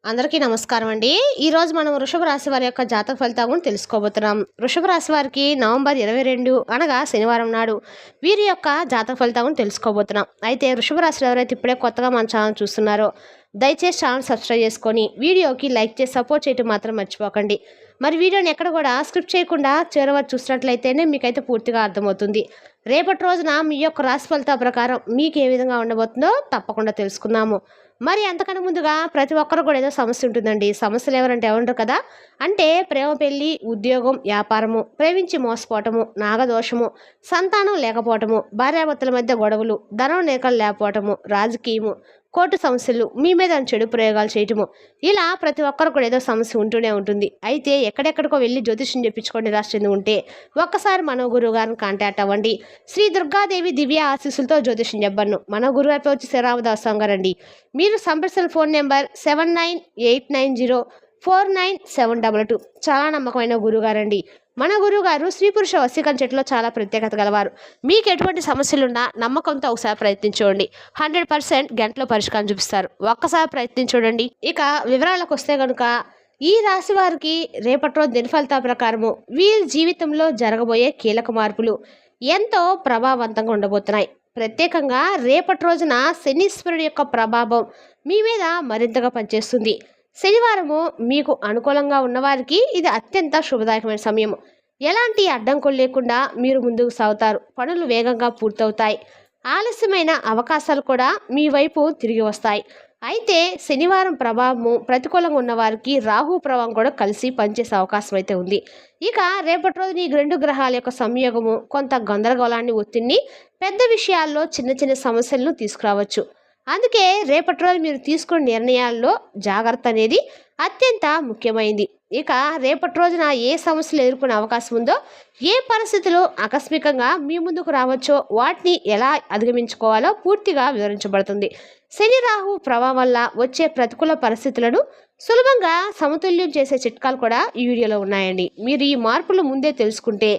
అందరికీ నమస్కారం అండి. ఈరోజు మనం వృషభ రాశి వారి యొక్క జాతక ఫలితాలను తెలుసుకోబోతున్నాం. వృషభ రాశి వారికి నవంబర్ 22 అనగా శనివారం నాడు వీరి యొక్క జాతక ఫలితాలను తెలుసుకోబోతున్నాం. అయితే వృషభ రాశిలో ఎవరైతే ఇప్పుడే కొత్తగా మన ఛానల్ చూస్తున్నారో దయచేసి ఛానల్ సబ్స్క్రైబ్ చేసుకొని వీడియోకి లైక్ చేసి సపోర్ట్ చేయడం మాత్రం మర్చిపోకండి. మరి వీడియోని ఎక్కడ కూడా స్క్రిప్ట్ చేయకుండా చివరి చూసినట్లయితేనే మీకైతే పూర్తిగా అర్థమవుతుంది. రేపటి రోజున మీ యొక్క రాశి ఫలితాల ప్రకారం మీకు ఏ విధంగా ఉండబోతుందో తప్పకుండా తెలుసుకుందాము. మరి అంతకన్నా ముందుగా ప్రతి ఒక్కరు కూడా ఏదో సమస్య ఉంటుందండి. సమస్యలు ఎవరంటే ఎవరుంటారు కదా, అంటే ప్రేమ, పెళ్లి, ఉద్యోగం, వ్యాపారము, ప్రేమించి మోసపోవటము, నాగదోషము, సంతానం లేకపోవటము, భార్యాభర్తల మధ్య గొడవలు, ధనం నేకలు లేకపోవటము, రాజకీయము, కోర్టు సమస్యలు, మీ మీద చెడు ప్రయోగాలు చేయటము, ఇలా ప్రతి ఒక్కరు కూడా ఏదో సమస్య ఉంటూనే ఉంటుంది. అయితే ఎక్కడెక్కడికో వెళ్ళి జ్యోతిష్యం చెప్పించుకొని రాష్ట్రం ఉంటే ఒక్కసారి మన గురువు గారిని కాంటాక్ట్ అవ్వండి. శ్రీ దుర్గాదేవి దివ్య ఆశీస్సులతో జ్యోతిష్యం చెప్పను. మన గురువు గారితో వచ్చి శ్రీరామదాస్ గారండి. మీరు సంప్రదించిన ఫోన్ నెంబర్ 7989049722. చాలా నమ్మకమైన గురుగారండి. మన గురువుగారు స్త్రీ పురుష వశీకరణ చెట్టులో చాలా ప్రత్యేకత గలవారు. మీకు ఎటువంటి సమస్యలున్నా నమ్మకంతో ఒకసారి ప్రయత్నించండి. 100% గంటలో పరిష్కారం చూపిస్తారు. ఒక్కసారి ప్రయత్నించండి. ఇక వివరాలకు వస్తే కనుక ఈ రాశి వారికి రేపటి రోజు దినఫలితాల ప్రకారము వీరి జీవితంలో జరగబోయే కీలక మార్పులు ఎంతో ప్రభావవంతంగా ఉండబోతున్నాయి. ప్రత్యేకంగా రేపటి రోజున శనీశ్వరుడి యొక్క ప్రభావం మీ మీద మరింతగా పనిచేస్తుంది. శనివారము మీకు అనుకూలంగా ఉన్నవారికి ఇది అత్యంత శుభదాయకమైన సమయం. ఎలాంటి అడ్డంకులు లేకుండా మీరు ముందుకు సాగుతారు. పనులు వేగంగా పూర్తవుతాయి. ఆలస్యమైన అవకాశాలు కూడా మీ వైపు తిరిగి వస్తాయి. అయితే శనివారం ప్రభావము ప్రతికూలంగా ఉన్న వారికి రాహు ప్రభావం కూడా కలిసి పనిచేసే అవకాశం అయితే ఉంది. ఇక రేపటి రోజు ఈ రెండు గ్రహాల యొక్క సంయోగము కొంత గందరగోళాన్ని, ఒత్తిడిని, పెద్ద విషయాల్లో చిన్న చిన్న సమస్యలను తీసుకురావచ్చు. అందుకే రేపటి రోజు మీరు తీసుకునే నిర్ణయాల్లో జాగ్రత్త అనేది అత్యంత ముఖ్యమైనది. ఇక రేపటి రోజున ఏ సమస్యలు ఎదుర్కొనే అవకాశం ఉందో, ఏ పరిస్థితులు ఆకస్మికంగా మీ ముందుకు రావచ్చో, వాటిని ఎలా అధిగమించుకోవాలో పూర్తిగా వివరించబడుతుంది. శని రాహు ప్రభావం వల్ల వచ్చే ప్రతికూల పరిస్థితులను సులభంగా సమతుల్యం చేసే చిట్కాలు కూడా ఈ వీడియోలో ఉన్నాయండి. మీరు ఈ మార్పులు ముందే తెలుసుకుంటే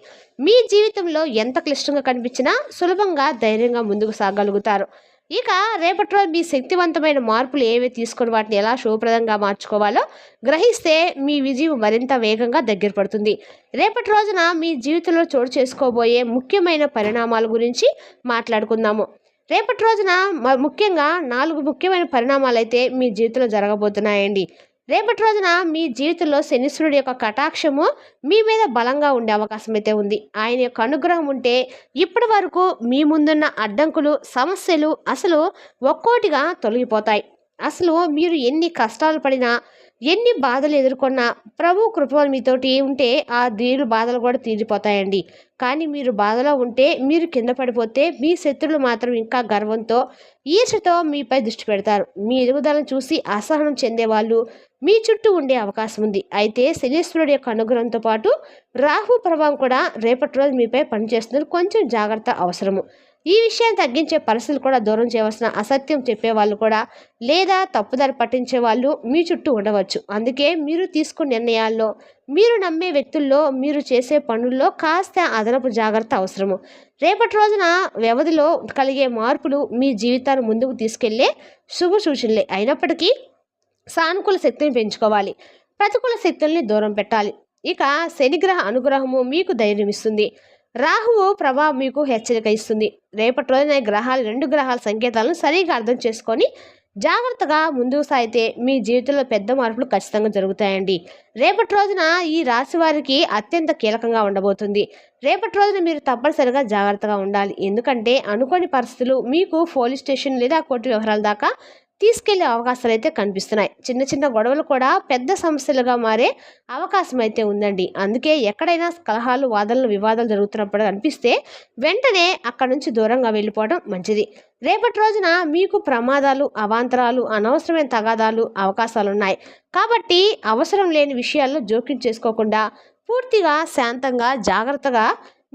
మీ జీవితంలో ఎంత క్లిష్టంగా కనిపించినా సులభంగా ధైర్యంగా ముందుకు సాగలుగుతారు. ఇక రేపటి రోజు మీ శక్తివంతమైన మార్పులు ఏవి తీసుకొని వాటిని ఎలా శుభప్రదంగా మార్చుకోవాలో గ్రహిస్తే మీ విజయం మరింత వేగంగా దగ్గర పడుతుంది. రేపటి రోజున మీ జీవితంలో చోటు చేసుకోబోయే ముఖ్యమైన పరిణామాల గురించి మాట్లాడుకుందాము. రేపటి రోజున ముఖ్యంగా 4 ముఖ్యమైన పరిణామాలు అయితే మీ జీవితంలో జరగబోతున్నాయండి. రేపటి రోజున మీ జీవితంలో శనీశ్వరుడి యొక్క కటాక్షము మీ మీద బలంగా ఉండే అవకాశం అయితే ఉంది. ఆయన యొక్క అనుగ్రహం ఉంటే ఇప్పటి వరకు మీ ముందున్న అడ్డంకులు, సమస్యలు అసలు ఒక్కోటిగా తొలగిపోతాయి. అసలు మీరు ఎన్ని కష్టాలు పడినా, ఎన్ని బాధలు ఎదుర్కొన్నా ప్రభు కృప మీతోటి ఉంటే ఆ దీని బాధలు కూడా తీరిపోతాయండి. కానీ మీరు బాధలో ఉంటే, మీరు కింద పడిపోతే మీ శత్రువులు మాత్రం ఇంకా గర్వంతో, ఈర్ష్యతో మీపై దృష్టి పెడతారు. మీ ఎదుగుదలను చూసి అసహనం చెందేవాళ్ళు మీ చుట్టూ ఉండే అవకాశం ఉంది. అయితే శనీశ్వరుడి యొక్క అనుగ్రహంతో పాటు రాహు ప్రభావం కూడా రేపటి రోజు మీపై పనిచేస్తుంది. కొంచెం జాగ్రత్త అవసరము. ఈ విషయాన్ని తగ్గించే పరిస్థితులు కూడా దూరం చేయవలసిన, అసత్యం చెప్పేవాళ్ళు కూడా లేదా తప్పుదారి పట్టించే వాళ్ళు మీ చుట్టూ ఉండవచ్చు. అందుకే మీరు తీసుకునే నిర్ణయాల్లో, మీరు నమ్మే వ్యక్తుల్లో, మీరు చేసే పనుల్లో కాస్త అదనపు జాగ్రత్త అవసరము. రేపటి రోజున వ్యవధిలో కలిగే మార్పులు మీ జీవితాన్ని ముందుకు తీసుకెళ్లే శుభ సూచనలే అయినప్పటికీ సానుకూల శక్తిని పెంచుకోవాలి. ప్రతికూల శక్తుల్ని దూరం పెట్టాలి. ఇక శనిగ్రహ అనుగ్రహము మీకు ధైర్యం ఇస్తుంది. రాహువు ప్రభావం మీకు హెచ్చరిక ఇస్తుంది. రేపటి రోజున గ్రహాలు 2 గ్రహాల సంకేతాలను సరిగా అర్థం చేసుకొని జాగ్రత్తగా ముందుకు సాగితే మీ జీవితంలో పెద్ద మార్పులు ఖచ్చితంగా జరుగుతాయండి. రేపటి రోజున ఈ రాశి వారికి అత్యంత కీలకంగా ఉండబోతుంది. రేపటి రోజున మీరు తప్పనిసరిగా జాగ్రత్తగా ఉండాలి. ఎందుకంటే అనుకోని పరిస్థితులు మీకు పోలీస్ స్టేషన్ లేదా కోర్టు వ్యవహారాల దాకా తీసుకెళ్లే అవకాశాలు అయితే కనిపిస్తున్నాయి. చిన్న చిన్న గొడవలు కూడా పెద్ద సమస్యలుగా మారే అవకాశం అయితే ఉందండి. అందుకే ఎక్కడైనా కలహాలు, వాదనలు, వివాదాలు జరుగుతున్నప్పుడు అనిపిస్తే వెంటనే అక్కడి నుంచి దూరంగా వెళ్ళిపోవడం మంచిది. రేపటి రోజున మీకు ప్రమాదాలు, అవాంతరాలు, అనవసరమైన తగాదాలు అవకాశాలున్నాయి. కాబట్టి అవసరం లేని విషయాల్లో జోక్యం చేసుకోకుండా పూర్తిగా శాంతంగా, జాగ్రత్తగా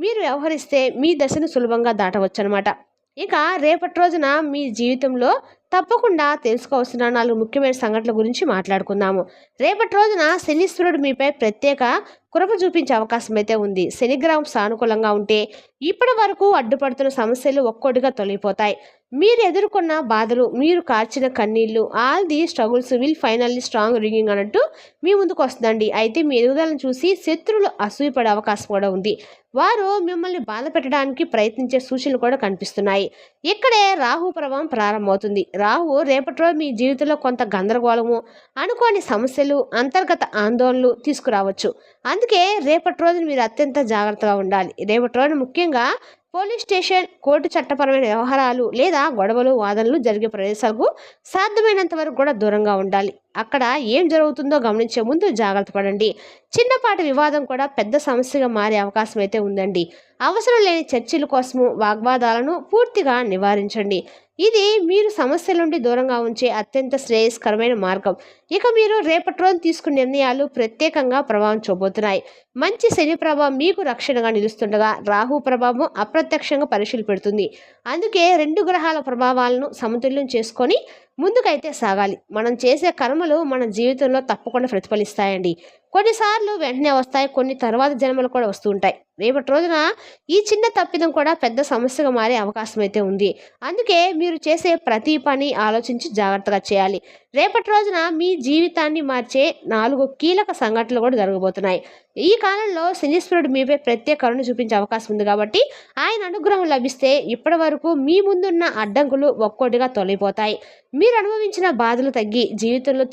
మీరు వ్యవహరిస్తే మీ దశను సులభంగా దాటవచ్చు అనమాట. ఇక రేపటి రోజున మీ జీవితంలో తప్పకుండా తెలుసుకోవాల్సిన 4 ముఖ్యమైన సంఘటనల గురించి మాట్లాడుకుందాము. రేపటి రోజున శనీశ్వరుడు మీపై ప్రత్యేక కృప చూపించే అవకాశం అయితే ఉంది. శనిగ్రహం సానుకూలంగా ఉంటే ఇప్పటి వరకు అడ్డుపడుతున్న సమస్యలు ఒక్కోటిగా తొలగిపోతాయి. మీరు ఎదుర్కొన్న బాధలు, మీరు కార్చిన కన్నీళ్లు, all the struggles will finally strong ringing అన్నట్టు మీ ముందుకు వస్తుందండి. అయితే మీ ఎదుగుదలను చూసి శత్రువులు అసూయపడే అవకాశం కూడా ఉంది. వారు మిమ్మల్ని బాధ పెట్టడానికి ప్రయత్నించే సూచనలు కూడా కనిపిస్తున్నాయి. ఇక్కడే రాహు ప్రభావం ప్రారంభమవుతుంది. రాహు రేపటి రోజు మీ జీవితంలో కొంత గందరగోళము, అనుకోని సమస్యలు, అంతర్గత ఆందోళనలు తీసుకురావచ్చు. అందుకే రేపటి రోజున మీరు అత్యంత జాగ్రత్తగా ఉండాలి. రేపటి రోజున ముఖ్యంగా పోలీస్ స్టేషన్, కోర్టు చట్టపరమైన వ్యవహారాలు లేదా గొడవలు, వాదనలు జరిగే ప్రదేశాలకు సాధ్యమైనంత వరకు కూడా దూరంగా ఉండాలి. అక్కడ ఏం జరుగుతుందో గమనించే ముందు జాగ్రత్త పడండి. చిన్నపాటి వివాదం కూడా పెద్ద సమస్యగా మారే అవకాశం అయితే ఉందండి. అవసరం లేని చర్చల కోసము వాగ్వాదాలను పూర్తిగా నివారించండి. ఇది మీరు సమస్యల నుండి దూరంగా ఉంచే అత్యంత శ్రేయస్కరమైన మార్గం. ఇక మీరు రేపటి రోజు తీసుకునే నిర్ణయాలు ప్రత్యేకంగా ప్రభావం చూపబోతున్నాయి. మంచి శని ప్రభావం మీకు రక్షణగా నిలుస్తుండగా రాహు ప్రభావం అప్రత్యక్షంగా పరీక్షలు పెడుతుంది. అందుకే రెండు గ్రహాల ప్రభావాలను సమతుల్యం చేసుకొని ముందుకైతే సాగాలి. మనం చేసే కర్మలు మన జీవితంలో తప్పకుండా ప్రతిఫలిస్తాయండి. కొన్నిసార్లు వెంటనే వస్తాయి, కొన్ని తర్వాత జన్మలు కూడా వస్తూ ఉంటాయి. రేపటి రోజున ఈ చిన్న తప్పిదం కూడా పెద్ద సమస్యగా మారే అవకాశం అయితే ఉంది. అందుకే మీరు చేసే ప్రతి పని ఆలోచించి జాగ్రత్తగా చేయాలి. రేపటి రోజున మీ జీవితాన్ని మార్చే 4 కీలక సంఘటనలు కూడా జరగబోతున్నాయి. ఈ కాలంలో శనీశ్వరుడు మీపై ప్రత్యేక కరుణ చూపించే అవకాశం ఉంది కాబట్టి ఆయన అనుగ్రహం లభిస్తే ఇప్పటి వరకు మీ ముందున్న అడ్డంకులు ఒక్కొక్కటిగా తొలగిపోతాయి. మీరు అనుభవించిన బాధలు తగ్గి జీవితంలో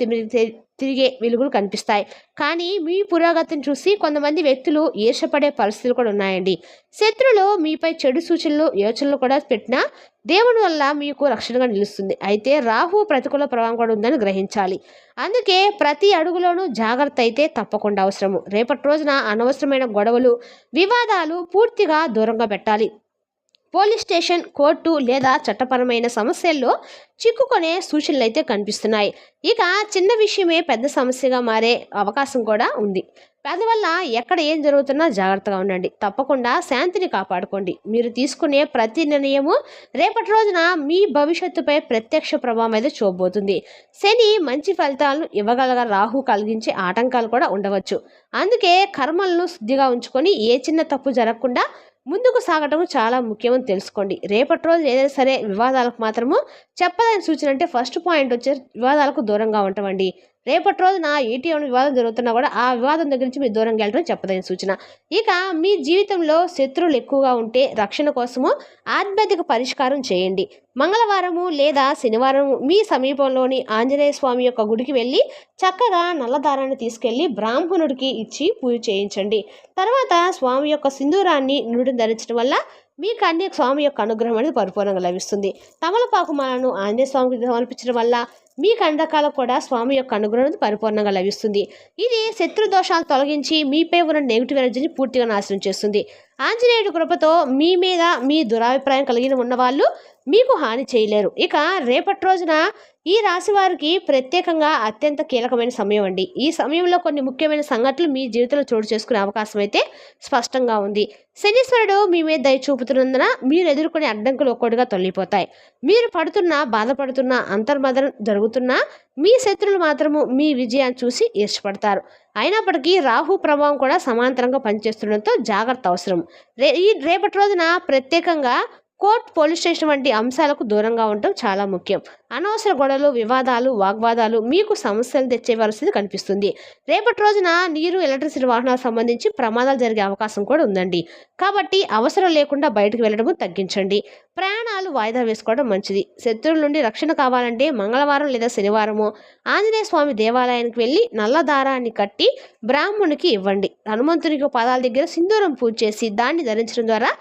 తిరిగే వెలుగులు కనిపిస్తాయి. కానీ మీ పురోగతిని చూసి కొంతమంది వ్యక్తులు ఈర్షపడే పరిస్థితులు కూడా ఉన్నాయండి. శత్రులు మీపై చెడు సూచనలు, యోచనలు కూడా పెట్టినా దేవుని వల్ల మీకు రక్షణగా నిలుస్తుంది. అయితే రాహు ప్రతికూల ప్రభావం కూడా ఉందని గ్రహించాలి. అందుకే ప్రతి అడుగులోనూ జాగ్రత్త అయితే తప్పకుండా అవసరము. రేపటి రోజున అనవసరమైన గొడవలు, వివాదాలు పూర్తిగా దూరంగా పెట్టాలి. పోలీస్ స్టేషన్, కోర్టు లేదా చట్టపరమైన సమస్యల్లో చిక్కుకునే సూచనలు అయితే కనిపిస్తున్నాయి. ఇక చిన్న విషయమే పెద్ద సమస్యగా మారే అవకాశం కూడా ఉంది. అందువల్ల ఎక్కడ ఏం జరుగుతున్నా జాగ్రత్తగా ఉండండి. తప్పకుండా శాంతిని కాపాడుకోండి. మీరు తీసుకునే ప్రతి నిర్ణయము రేపటి రోజున మీ భవిష్యత్తుపై ప్రత్యక్ష ప్రభావం అయితే చూపబోతుంది. శని మంచి ఫలితాలను ఇవ్వగలగా రాహు కలిగించే ఆటంకాలు కూడా ఉండవచ్చు. అందుకే కర్మలను శుద్ధిగా ఉంచుకొని ఏ చిన్న తప్పు జరగకుండా ముందుకు సాగటం చాలా ముఖ్యమని తెలుసుకోండి. రేపటి రోజు ఏదైనా సరే వివాదాలకు మాత్రము చెప్పదని సూచన అంటే ఫస్ట్ పాయింట్ వచ్చే వివాదాలకు దూరంగా ఉంటామండి. రేపటి రోజున ఏటీఎం వివాదం జరుగుతున్నా కూడా ఆ వివాదం దగ్గర నుంచి మీరు దూరంగా వెళ్ళడం చెప్పదైన సూచన. ఇక మీ జీవితంలో శత్రువులు ఎక్కువగా ఉంటే రక్షణ కోసము ఆధ్యాత్మిక పరిష్కారం చేయండి. మంగళవారము లేదా శనివారం మీ సమీపంలోని ఆంజనేయ స్వామి యొక్క గుడికి వెళ్ళి చక్కగా నల్లదారాన్ని తీసుకెళ్లి బ్రాహ్మణుడికి ఇచ్చి పూజ చేయించండి. తర్వాత స్వామి యొక్క సింధూరాన్ని నుడిని ధరించడం వల్ల మీకు అన్ని స్వామి యొక్క అనుగ్రహం అనేది పరిపూర్ణంగా లభిస్తుంది. తమలపాకు మాలను ఆంజనేయ స్వామికి సమర్పించడం వల్ల మీ కండకాలకు కూడా స్వామి యొక్క అనుగ్రహం పరిపూర్ణంగా లభిస్తుంది. ఇది శత్రు దోషాలు తొలగించి మీపై ఉన్న నెగిటివ్ ఎనర్జీని పూర్తిగా నాశనం చేస్తుంది. ఆంజనేయుడి కృపతో మీ మీద మీ దురాభిప్రాయం కలిగిన ఉన్నవాళ్ళు మీకు హాని చేయలేరు. ఇక రేపటి రోజున ఈ రాశి వారికి ప్రత్యేకంగా అత్యంత కీలకమైన సమయం అండి. ఈ సమయంలో కొన్ని ముఖ్యమైన సంఘటనలు మీ జీవితంలో చోటు చేసుకునే అవకాశం అయితే స్పష్టంగా ఉంది. శనీశ్వరుడు మీ మీద దయ చూపుతున్నందున మీరు ఎదుర్కొనే అడ్డంకులు ఒక్కొక్కటిగా తొలగిపోతాయి. మీరు బాధపడుతున్నా అంతర్మదనం జరుగుతున్నా మీ శత్రువులు మాత్రము మీ విజయాన్ని చూసి ఈర్ష్యపడతారు. అయినప్పటికీ రాహు ప్రభావం కూడా సమాంతరంగా పనిచేస్తుండటంతో జాగ్రత్త అవసరం. రేపటి రోజున ప్రత్యేకంగా కోర్టు, పోలీస్ స్టేషన్ వంటి అంశాలకు దూరంగా ఉండటం చాలా ముఖ్యం. అనవసర గొడవలు, వివాదాలు, వాగ్వాదాలు మీకు సమస్యలు తెచ్చే పరిస్థితి కనిపిస్తుంది. రేపటి రోజున నీరు, ఎలక్ట్రిసిటీ వాహనాలకు సంబంధించి ప్రమాదాలు జరిగే అవకాశం కూడా ఉందండి. కాబట్టి అవసరం లేకుండా బయటకు వెళ్ళడం తగ్గించండి. ప్రయాణాలు వాయిదా వేసుకోవడం మంచిది. శత్రువుల నుండి రక్షణ కావాలంటే మంగళవారం లేదా శనివారము ఆంజనేయ స్వామి దేవాలయానికి వెళ్ళి నల్ల దారాన్ని కట్టి బ్రాహ్మణునికి ఇవ్వండి. హనుమంతునికి పాదాల దగ్గర సింధూరం పూజ చేసి దాన్ని ధరించడం ద్వారా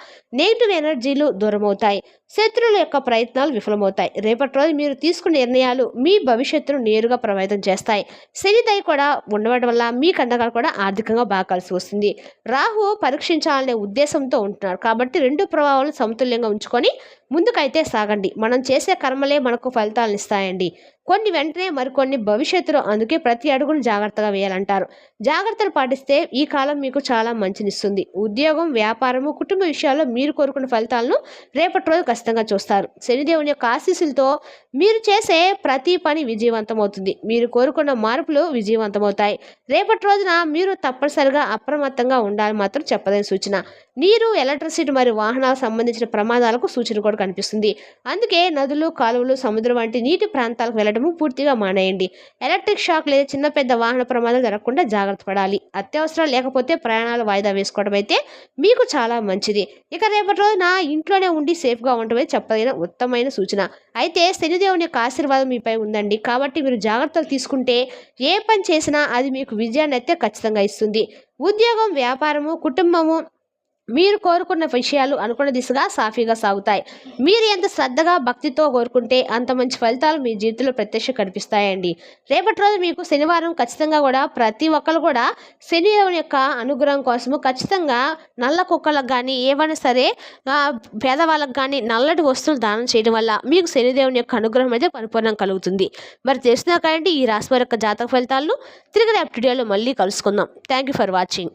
నెగిటివ్ ఎనర్జీలు దూరమవుతాయి. శత్రువుల యొక్క ప్రయత్నాలు విఫలమవుతాయి. రేపటి రోజు మీరు తీసుకునే నిర్ణయాలు మీ భవిష్యత్తును నేరుగా ప్రభావితం చేస్తాయి. శని దయ కూడా ఉండడం వల్ల మీ కండకాలు కూడా ఆర్థికంగా బాగా కలిసి వస్తుంది. రాహు పరీక్షించాలనే ఉద్దేశంతో ఉంటున్నారు కాబట్టి రెండు ప్రభావాలను సమతుల్యంగా ఉంచుకొని ముందుకైతే సాగండి. మనం చేసే కర్మలే మనకు ఫలితాలను ఇస్తాయండి. కొన్ని వెంటనే మరికొన్ని భవిష్యత్తులో. అందుకే ప్రతి అడుగును జాగ్రత్తగా వేయాలంటారు. జాగ్రత్తలు పాటిస్తే ఈ కాలం మీకు చాలా మంచినిస్తుంది. ఉద్యోగం, వ్యాపారము, కుటుంబ విషయాల్లో మీరు కోరుకున్న ఫలితాలను రేపటి రోజు ఖచ్చితంగా చూస్తారు. శనిదేవుని యొక్క ఆశీస్సులతో మీరు చేసే ప్రతి పని విజయవంతమవుతుంది. మీరు కోరుకున్న మార్పులు విజయవంతమవుతాయి. రేపటి రోజున మీరు తప్పనిసరిగా అప్రమత్తంగా ఉండాలని మాత్రం చెప్పదని సూచన. నీరు, ఎలక్ట్రిసిటీ మరియు వాహనాలకు సంబంధించిన ప్రమాదాలకు సూచన కూడా కనిపిస్తుంది. అందుకే నదులు, కాలువలు, సముద్రం వంటి నీటి ప్రాంతాలకు వెళ్ళడము పూర్తిగా మానేయండి. ఎలక్ట్రిక్ షాక్ లేదా చిన్న పెద్ద వాహన ప్రమాదాలు జరగకుండా జాగ్రత్త పడాలి. అత్యవసరాలు లేకపోతే ప్రయాణాలు వాయిదా వేసుకోవడం అయితే మీకు చాలా మంచిది. ఇక రేపటి రోజున ఇంట్లోనే ఉండి సేఫ్గా ఉండటమే చెప్పదగిన ఉత్తమమైన సూచన. అయితే శనిదేవుని యొక్క ఆశీర్వాదం మీపై ఉందండి. కాబట్టి మీరు జాగ్రత్తలు తీసుకుంటే ఏ పని చేసినా అది మీకు విజయాన్ని అయితే ఖచ్చితంగా ఇస్తుంది. ఉద్యోగం, వ్యాపారము, కుటుంబము, మీరు కోరుకున్న విషయాలు అనుకున్న దిశగా సాఫీగా సాగుతాయి. మీరు ఎంత శ్రద్ధగా, భక్తితో కోరుకుంటే అంత మంచి ఫలితాలు మీ జీవితంలో ప్రత్యక్ష కనిపిస్తాయండి. రేపటి రోజు మీకు శనివారం ఖచ్చితంగా కూడా ప్రతి ఒక్కరు కూడా శనిదేవుని యొక్క అనుగ్రహం కోసము ఖచ్చితంగా నల్ల కుక్కలకు కానీ ఏవైనా సరే పేదవాళ్ళకు కానీ నల్లటి వస్తువులు దానం చేయడం వల్ల మీకు శనిదేవుని యొక్క అనుగ్రహం అయితే పరిపూర్ణం కలుగుతుంది. మరి తెలిసినా కానీ ఈ రాశి వారి యొక్క జాతక ఫలితాలను తిరిగి రేపటి వీడియోలో మళ్ళీ కలుసుకుందాం. Thank you for watching.